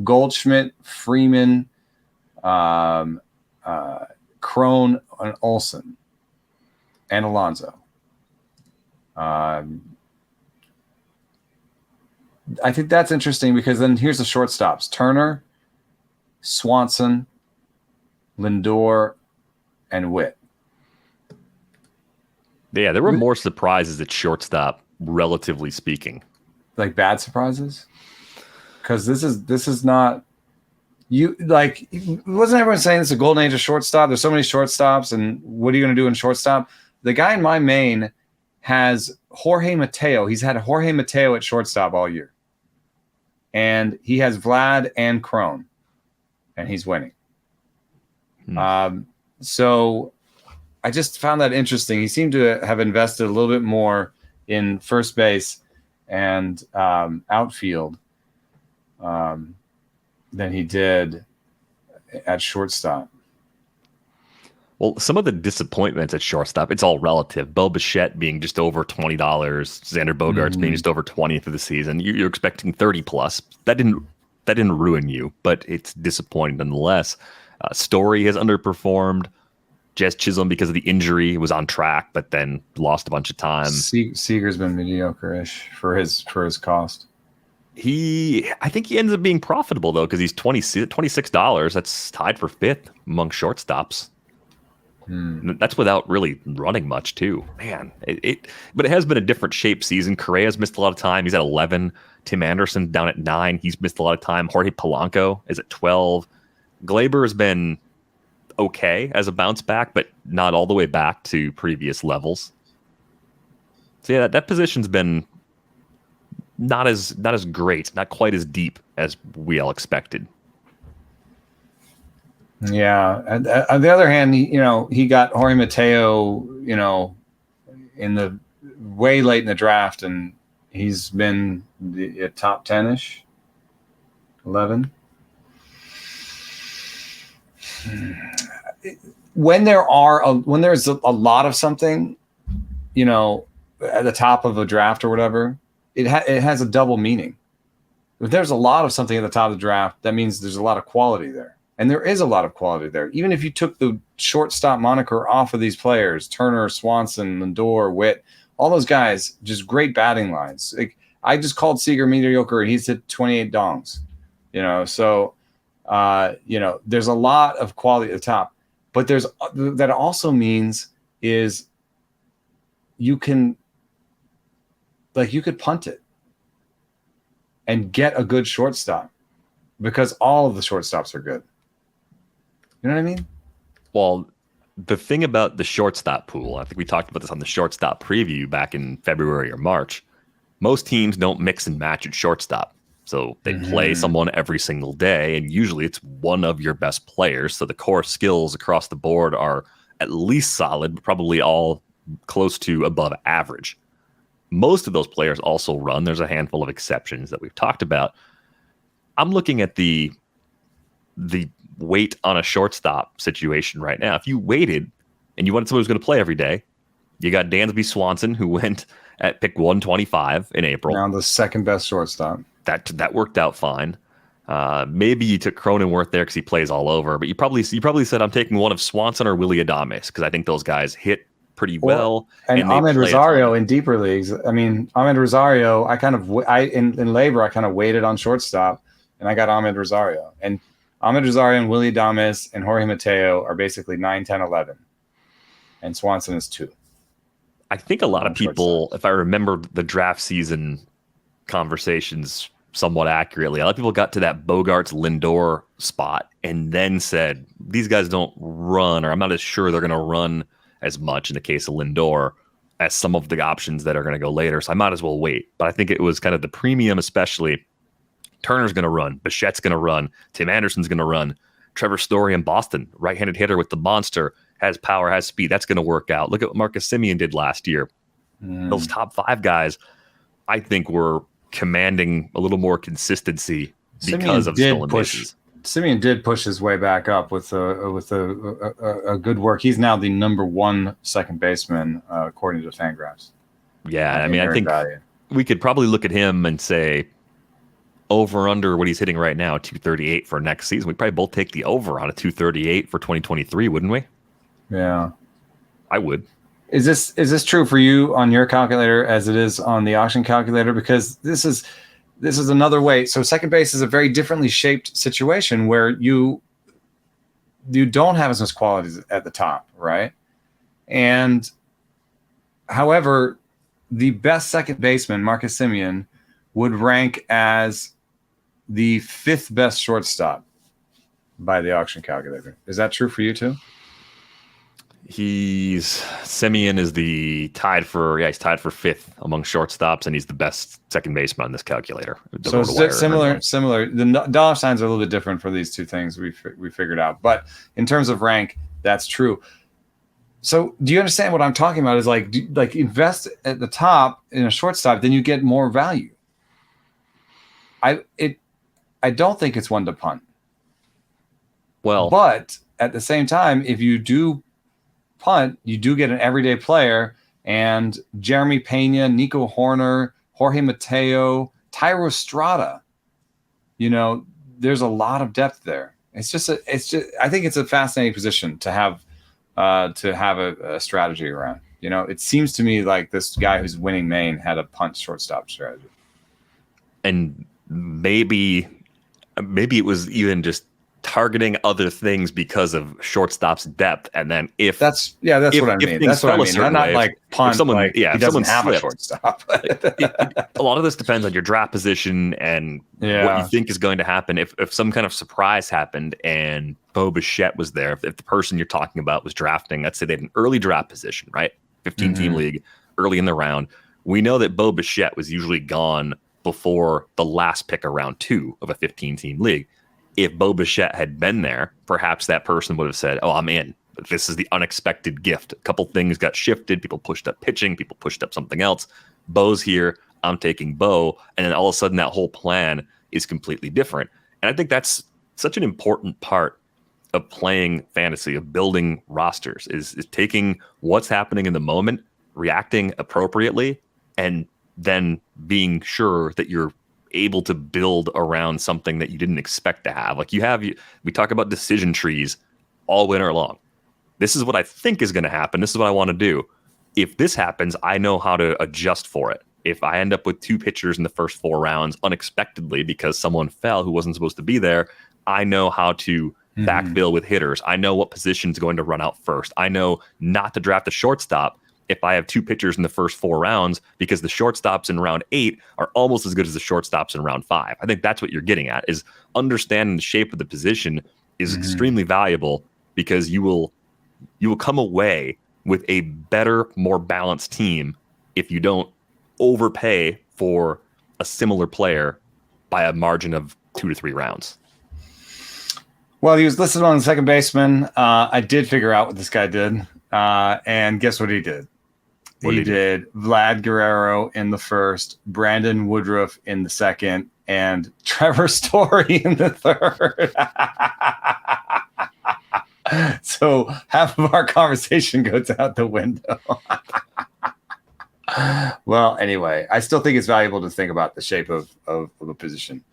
[SPEAKER 2] Goldschmidt, Freeman, Crone, and Olsen, and Alonso. I think that's interesting because then here's the shortstops: Turner, Swanson, Lindor, and Witt.
[SPEAKER 1] Yeah, there were more surprises at shortstop, relatively speaking.
[SPEAKER 2] Like bad surprises? Because this is not wasn't everyone saying it's a golden age of shortstop? There's so many shortstops, and what are you going to do in shortstop? The guy in my main has Jorge Mateo. He's had Jorge Mateo at shortstop all year. And he has Vlad and Crone. And he's winning. So I just found that interesting. He seemed to have invested a little bit more in first base and outfield than he did at shortstop.
[SPEAKER 1] Well, some of the disappointments at shortstop, it's all relative. Bo Bichette being just over $20, Xander Bogaerts being just over 20 through the season. You're expecting 30 plus. That didn't that didn't ruin you, but it's disappointing nonetheless. Story has underperformed. Jess Chisholm, because of the injury, was on track, but then lost a bunch of time.
[SPEAKER 2] Seager's been mediocre-ish for his cost.
[SPEAKER 1] I think he ends up being profitable though, because he's $26. That's tied for 5th among shortstops. That's without really running much too, man. But it has been a different shape season. Correa's missed a lot of time. He's at 11. Tim Anderson down at 9. He's missed a lot of time. Jorge Polanco is at 12. Glaber has been okay as a bounce back, but not all the way back to previous levels. So yeah, that position's been not as great, not quite as deep as we all expected.
[SPEAKER 2] Yeah. On the other hand, he got Jorge Mateo, in the way late in the draft, and he's been a top 10-ish, 11. When there's a lot of something, at the top of a draft or whatever, it has a double meaning. If there's a lot of something at the top of the draft, that means there's a lot of quality there. And there is a lot of quality there. Even if you took the shortstop moniker off of these players, Turner, Swanson, Lindor, Witt, all those guys, just great batting lines. I just called Seager mediocre, and he's hit 28 dongs. So there's a lot of quality at the top. But that also means is you could punt it and get a good shortstop, because all of the shortstops are good. You know what I mean?
[SPEAKER 1] Well, the thing about the shortstop pool, I think we talked about this on the shortstop preview back in February or March. Most teams don't mix and match at shortstop. So they play someone every single day, and usually it's one of your best players. So the core skills across the board are at least solid, but probably all close to above average. Most of those players also run. There's a handful of exceptions that we've talked about. I'm looking at the weight on a shortstop situation right now. If you waited and you wanted someone who's going to play every day, you got Dansby Swanson, who went at pick 125 in April.
[SPEAKER 2] Now the second best shortstop.
[SPEAKER 1] That worked out fine. Maybe you took Cronenworth there because he plays all over, but you probably said I'm taking one of Swanson or Willy Adames because I think those guys hit pretty well.
[SPEAKER 2] And Ahmed Rosario in deeper leagues. I mean, Ahmed Rosario, in labor, I kind of waited on shortstop, and I got Ahmed Rosario. And Ahmed Rosario and Willy Adames and Jorge Mateo are basically 9, 10, 11. And Swanson is 2.
[SPEAKER 1] I think a lot of people, if I remember the draft season conversations somewhat accurately, a lot of people got to that Bogarts Lindor spot and then said, these guys don't run, or I'm not as sure they're going to run as much in the case of Lindor as some of the options that are going to go later. So I might as well wait. But I think it was kind of the premium, especially Turner's going to run, Bichette's going to run, Tim Anderson's going to run, Trevor Story in Boston, right-handed hitter with the monster, has power, has speed. That's going to work out. Look at what Marcus Semien did last year. Those top 5 guys, I think, were commanding a little more consistency because of stolen bases.
[SPEAKER 2] Semien did push his way back up with a good work. He's now the number 1 second baseman according to Fangraphs.
[SPEAKER 1] Yeah, I mean, I think we could probably look at him and say over under what he's hitting right now, 238 for next season. We'd probably both take the over on a 238 for 2023, wouldn't we?
[SPEAKER 2] Yeah,
[SPEAKER 1] I would.
[SPEAKER 2] Is this true for you on your calculator as it is on the auction calculator? Because this is another way. So second base is a very differently shaped situation where you don't have as much quality at the top, right? And however, the best second baseman, Marcus Semien, would rank as the 5th best shortstop by the auction calculator. Is that true for you too?
[SPEAKER 1] Semien is tied for 5th among shortstops, and he's the best second baseman on this calculator.
[SPEAKER 2] So similar. The dollar signs are a little bit different for these two things we figured out, but in terms of rank, that's true. So do you understand what I'm talking about? Is like invest at the top in a shortstop, then you get more value. I don't think it's one to punt.
[SPEAKER 1] Well,
[SPEAKER 2] but at the same time, if you do punt, you do get an everyday player, and Jeremy Pena, Nico Horner, Jorge Mateo, Tyro Strada, there's a lot of depth there. I think it's a fascinating position to have a strategy around. It seems to me like this guy who's winning Maine had a punt shortstop strategy.
[SPEAKER 1] And maybe it was even just targeting other things because of shortstop's depth. And then
[SPEAKER 2] that's what I mean. That's what I mean. Not like punt. Someone, he doesn't have a shortstop.
[SPEAKER 1] A lot of this depends on your draft position and what you think is going to happen. If some kind of surprise happened and Bo Bichette was there, if the person you're talking about was drafting, let's say they had an early draft position, right? 15-team league, early in the round. We know that Bo Bichette was usually gone before the last pick of round 2 of a 15-team league. If Bo Bichette had been there, perhaps that person would have said, oh, I'm in. But this is the unexpected gift. A couple things got shifted. People pushed up pitching. People pushed up something else. Bo's here. I'm taking Bo. And then all of a sudden that whole plan is completely different. And I think that's such an important part of playing fantasy, of building rosters, is taking what's happening in the moment, reacting appropriately, and then being sure that you're able to build around something that you didn't expect to have. Like we talk about decision trees all winter long. This is what I think is going to happen. This is what I want to do. If this happens, I know how to adjust for it. If I end up with 2 pitchers in the first 4 rounds unexpectedly because someone fell who wasn't supposed to be there, I know how to backfill with hitters. I know what position is going to run out first. I know not to draft a shortstop if I have 2 pitchers in the first 4 rounds, because the shortstops in round 8 are almost as good as the shortstops in round 5. I think that's what you're getting at, is understanding the shape of the position is extremely valuable, because you will come away with a better, more balanced team if you don't overpay for a similar player by a margin of 2 to 3 rounds.
[SPEAKER 2] Well, he was listed on the second baseman. I did figure out what this guy did. And guess what he did? He did Vlad Guerrero in the first, Brandon Woodruff in the second, and Trevor Story in the third. So half of our conversation goes out the window. Well, anyway, I still think it's valuable to think about the shape of a position.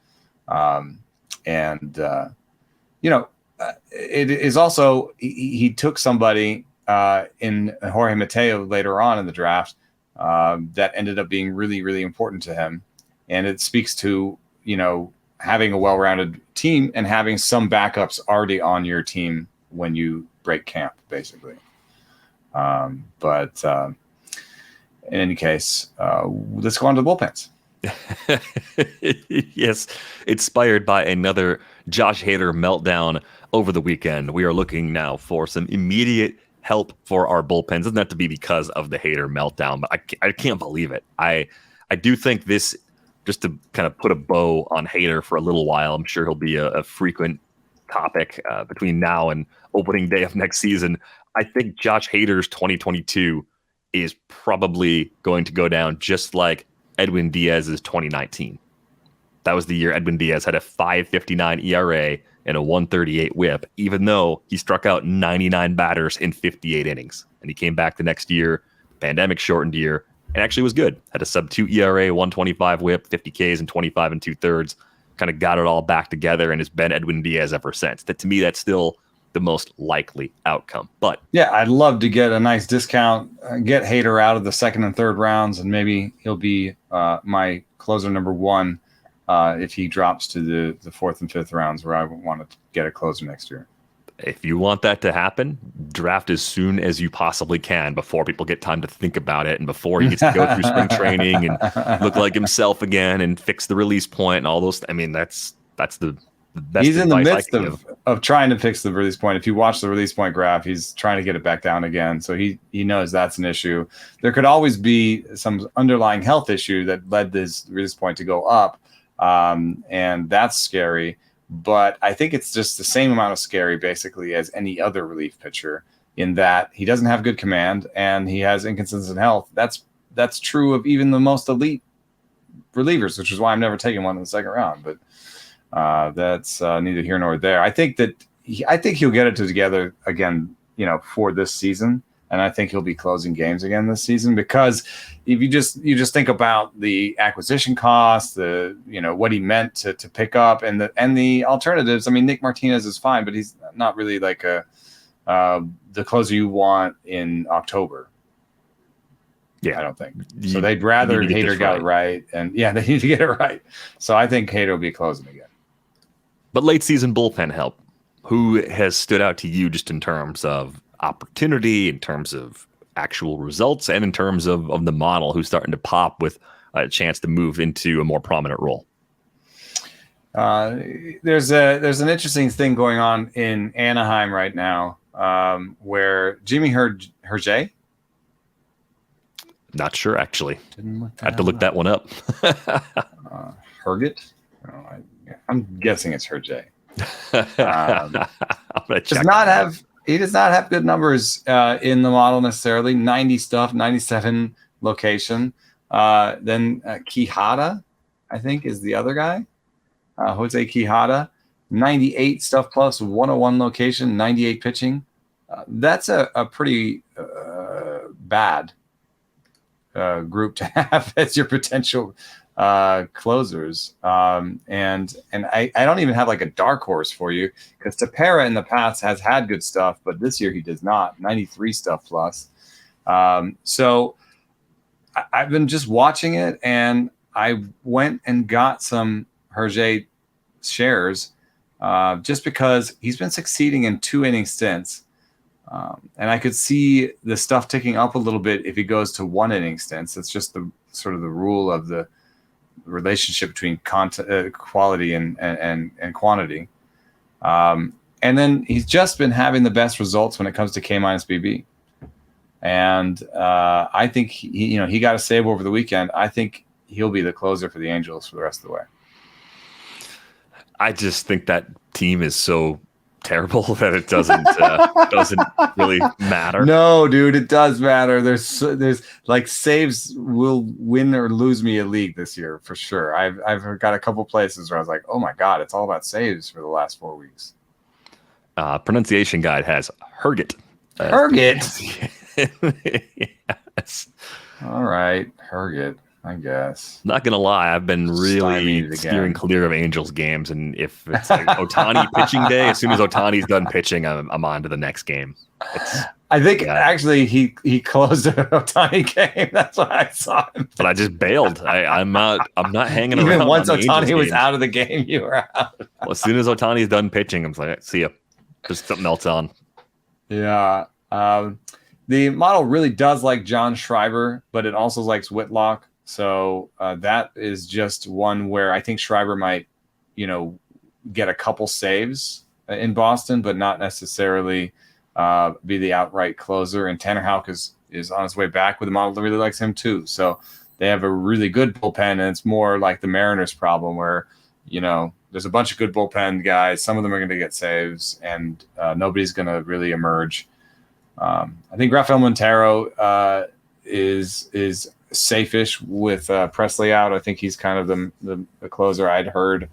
[SPEAKER 2] It is also, he took somebody in Jorge Mateo later on in the draft that ended up being really, really important to him. And it speaks to, having a well-rounded team and having some backups already on your team when you break camp, basically. But in any case, let's go on to the bullpens.
[SPEAKER 1] Yes, inspired by another Josh Hader meltdown over the weekend, we are looking now for some immediate help for our bullpens. Doesn't have to be because of the Hader meltdown, but I can't believe it. I do think this, just to kind of put a bow on Hader for a little while, I'm sure he'll be a frequent topic between now and opening day of next season. I think Josh Hader's 2022 is probably going to go down just like Edwin Diaz's 2019. That was the year Edwin Diaz had a 5.59 ERA and a 1.38 whip, even though he struck out 99 batters in 58 innings. And he came back the next year, pandemic shortened year, and actually was good. Had a sub-2 ERA, 1.25 whip, 50 Ks and 25 2/3. Kind of got it all back together and has been Edwin Diaz ever since. That, to me, that's still the most likely outcome. But
[SPEAKER 2] yeah, I'd love to get a nice discount, get Hader out of the second and third rounds, and maybe he'll be my closer number 1 if he drops to the fourth and fifth rounds, where I want to get a closer next year.
[SPEAKER 1] If you want that to happen, draft as soon as you possibly can, before people get time to think about it and before he gets to go through spring training and look like himself again and fix the release point and all those. I mean, that's the best.
[SPEAKER 2] He's in the midst of trying to fix the release point. If you watch the release point graph, he's trying to get it back down again. So he knows that's an issue. There could always be some underlying health issue that led this release point to go up. And that's scary. But I think it's just the same amount of scary, basically, as any other relief pitcher, in that he doesn't have good command and he has inconsistent health. That's true of even the most elite relievers, which is why I'm never taking one in the second round. But that's neither here nor there. I think he'll get it together again, for this season. and I think he'll be closing games again this season, because if you just think about the acquisition cost, what he meant to pick up, and the alternatives. I mean, Nick Martinez is fine, but he's not really like the closer you want in October. Yeah, I don't think so. They'd rather Hader got it right, and they need to get it right. So I think Hader will be closing again.
[SPEAKER 1] But late season bullpen help. Who has stood out to you just in terms of opportunity, in terms of actual results, and in terms of the model who's starting to pop with a chance to move into a more prominent role?
[SPEAKER 2] There's an interesting thing going on in Anaheim right now, where Jimmy Hergé.
[SPEAKER 1] Not sure, actually. I have to look that one up.
[SPEAKER 2] Herget? I'm guessing it's Hergé. He does not have good numbers in the model necessarily. 90 stuff, 97 location. Then Quijada, I think, is the other guy. Jose Quijada, 98 stuff plus, 101 location, 98 pitching. That's a pretty bad group to have as your potential closers. And I don't even have like a dark horse for you, because Tepera in the past has had good stuff, but this year he does not. 93 stuff plus. So I've been just watching it, and I went and got some Hergé shares just because he's been succeeding in 2-inning stints. And I could see the stuff ticking up a little bit if he goes to 1-inning stints. It's just the sort of the rule of the relationship between quality and quantity. And then he's just been having the best results when it comes to K-BB. And I think he got a save over the weekend. I think he'll be the closer for the Angels for the rest of the way.
[SPEAKER 1] I just think that team is so terrible that it doesn't really matter.
[SPEAKER 2] No, dude, it does matter. There's like saves will win or lose me a league this year for sure. I've got a couple places where I was like, oh my god, it's all about saves for the last 4 weeks.
[SPEAKER 1] Pronunciation guide has Herget.
[SPEAKER 2] Herget.
[SPEAKER 1] Yes.
[SPEAKER 2] All right, Herget. I guess.
[SPEAKER 1] Not gonna lie, I've been really steering clear of Angels games, and if it's like Ohtani pitching day, as soon as Ohtani's done pitching, I'm on to the next game.
[SPEAKER 2] I think actually he closed an Ohtani game. That's what I saw him.
[SPEAKER 1] But I just bailed. I'm not hanging around.
[SPEAKER 2] Even once Ohtani was out of the game, you were out.
[SPEAKER 1] Well, as soon as Ohtani's done pitching, I'm like, see ya. There's something else on.
[SPEAKER 2] Yeah. The model really does like John Schreiber, but it also likes Whitlock. So that is just one where I think Schreiber might, get a couple saves in Boston, but not necessarily be the outright closer. And Tanner Houck is on his way back with a model that really likes him too. So they have a really good bullpen, and it's more like the Mariners problem where, there's a bunch of good bullpen guys. Some of them are going to get saves, and nobody's going to really emerge. I think Rafael Montero is safe-ish with Presley out. I think he's kind of the closer. I'd heard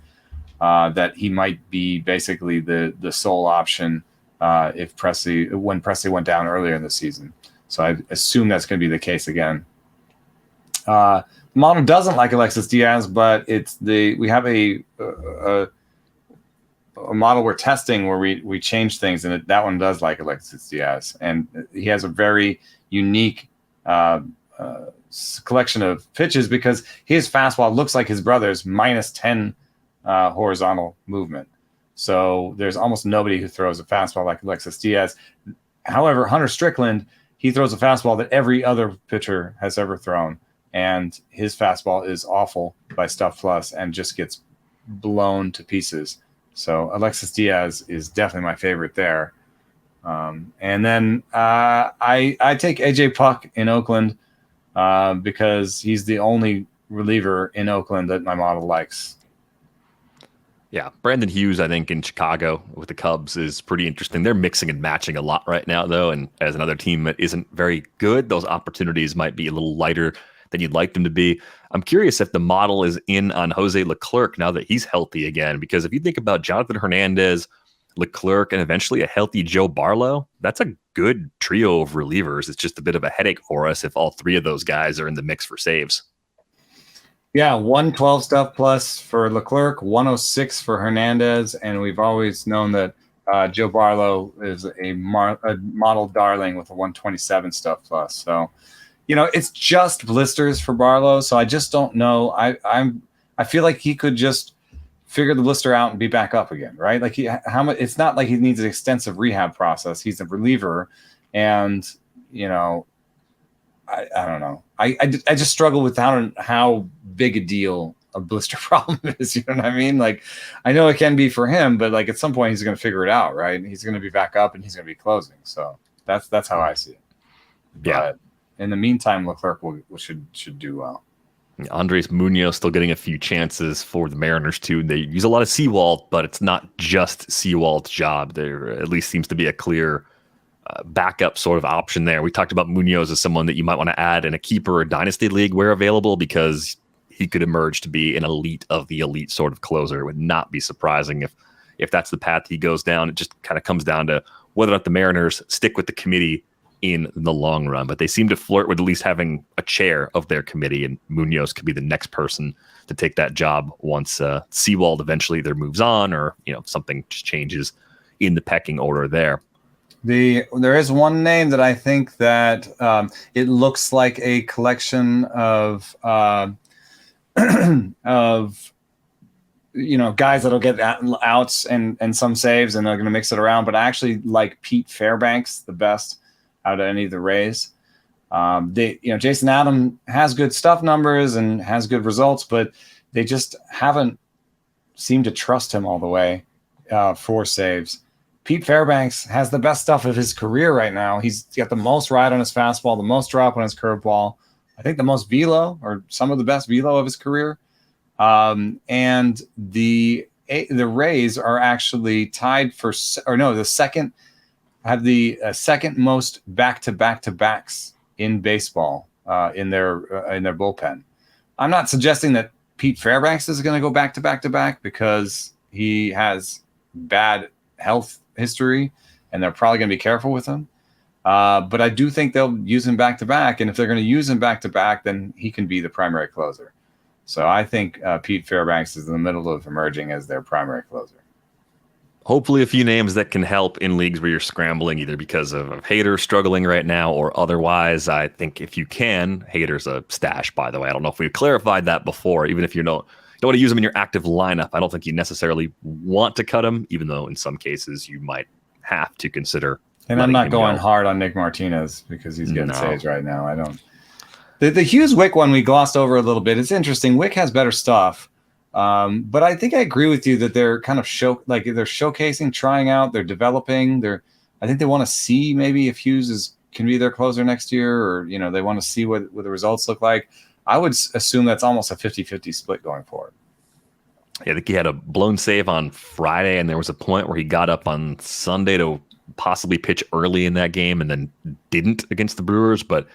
[SPEAKER 2] that he might be basically the sole option when Presley went down earlier in the season. So I assume that's going to be the case again. Model doesn't like Alexis Diaz, but we have a model we're testing where we change things, and that one does like Alexis Diaz, and he has a very unique collection of pitches because his fastball looks like his brother's minus 10 horizontal movement. So there's almost nobody who throws a fastball like Alexis Diaz. However, Hunter Strickland, he throws a fastball that every other pitcher has ever thrown, and his fastball is awful by Stuff Plus and just gets blown to pieces. So Alexis Diaz is definitely my favorite there. And then I take AJ Puck in Oakland because he's the only reliever in Oakland that my model likes.
[SPEAKER 1] Yeah, Brandon Hughes, I think, in Chicago with the Cubs is pretty interesting. They're mixing and matching a lot right now, though, and as another team that isn't very good, those opportunities might be a little lighter than you'd like them to be. I'm curious if the model is in on Jose Leclerc now that he's healthy again, because if you think about Jonathan Hernandez, Leclerc, and eventually a healthy Joe Barlow, that's a good trio of relievers. It's just a bit of a headache for us if all three of those guys are in the mix for saves.
[SPEAKER 2] Yeah, 112 stuff plus for Leclerc, 106 for Hernandez, and we've always known that Joe Barlow is a model darling with a 127 stuff plus. So, it's just blisters for Barlow. So I just don't know. I feel like he could just figure the blister out and be back up again, right? Like how much? It's not like he needs an extensive rehab process. He's a reliever, and I don't know. I just struggle with how big a deal a blister problem is. You know what I mean? Like, I know it can be for him, but like at some point he's going to figure it out, right? He's going to be back up and he's going to be closing. So that's how I see it.
[SPEAKER 1] Yeah.
[SPEAKER 2] But in the meantime, Leclerc should do well.
[SPEAKER 1] Andres Munoz still getting a few chances for the Mariners too. They use a lot of Seawald, but it's not just Seawald's job. There at least seems to be a clear backup sort of option there. We talked about Munoz as someone that you might want to add in a keeper or dynasty league where available, because he could emerge to be an elite of the elite sort of closer. It would not be surprising if that's the path he goes down. It just kind of comes down to whether or not the Mariners stick with the committee in the long run, but they seem to flirt with at least having a chair of their committee, and Munoz could be the next person to take that job once Seawald eventually either moves on or something just changes in the pecking order there.
[SPEAKER 2] There is one name that I think that it looks like a collection of of guys that'll get outs and some saves, and they're going to mix it around. But I actually like Pete Fairbanks the best out of any of the Rays. Jason Adam has good stuff numbers and has good results, but they just haven't seemed to trust him all the way for saves. Pete Fairbanks has the best stuff of his career right now. He's got the most ride on his fastball, the most drop on his curveball, I think the most velo, or some of the best velo of his career. And the Rays are actually tied the second most back-to-back-to-backs in baseball in their bullpen. I'm not suggesting that Pete Fairbanks is going to go back-to-back-to-back because he has bad health history, and they're probably going to be careful with him. But I do think they'll use him back-to-back, and if they're going to use him back-to-back, then he can be the primary closer. So I think Pete Fairbanks is in the middle of emerging as their primary closer.
[SPEAKER 1] Hopefully a few names that can help in leagues where you're scrambling, either because of Hader struggling right now or otherwise. I think if you can, Hader's a stash, by the way. I don't know if we've clarified that before. Even if you don't want to use him in your active lineup, I don't think you necessarily want to cut him, even though in some cases you might have to consider.
[SPEAKER 2] And I'm not going hard on Nick Martinez because he's getting saves right now. I don't. The Hughes Wick one we glossed over a little bit. It's interesting. Wick has better stuff. But I think I agree with you that they're kind of they're showcasing, trying out, they're developing. I think they want to see maybe if Hughes can be their closer next year, or they want to see what the results look like. I would assume that's almost a 50-50 split going forward.
[SPEAKER 1] Yeah, I think he had a blown save on Friday, and there was a point where he got up on Sunday to possibly pitch early in that game and then didn't against the Brewers. But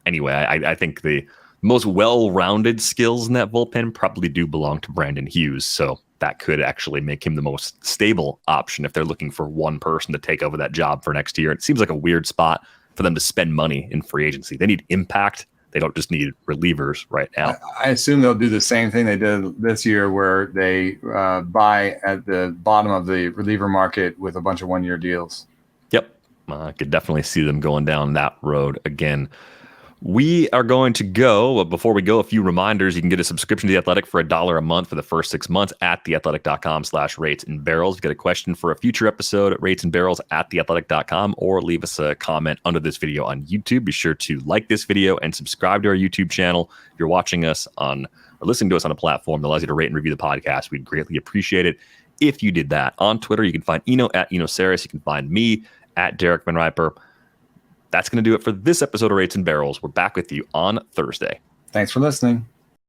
[SPEAKER 1] anyway, I think the most well-rounded skills in that bullpen probably do belong to Brandon Hughes. So that could actually make him the most stable option if they're looking for one person to take over that job for next year. It seems like a weird spot for them to spend money in free agency. They need impact. They don't just need relievers right now.
[SPEAKER 2] I assume they'll do the same thing they did this year, where they buy at the bottom of the reliever market with a bunch of one-year deals.
[SPEAKER 1] Yep. I could definitely see them going down that road again. We are going to go, but before we go, a few reminders. You can get a subscription to The Athletic for $1 a month for the first 6 months at theathletic.com/rates and barrels. If you get a question for a future episode, rates and barrels at theathletic.com, or leave us a comment under this video on YouTube. Be sure to like this video and subscribe to our YouTube channel. If you're watching us on or listening to us on a platform that allows you to rate and review the podcast, we'd greatly appreciate it if you did that. On Twitter, you can find Eno at Enosaris. You can find me at Derek Van Riper. That's going to do it for this episode of Rates and Barrels. We're back with you on Thursday.
[SPEAKER 2] Thanks for listening.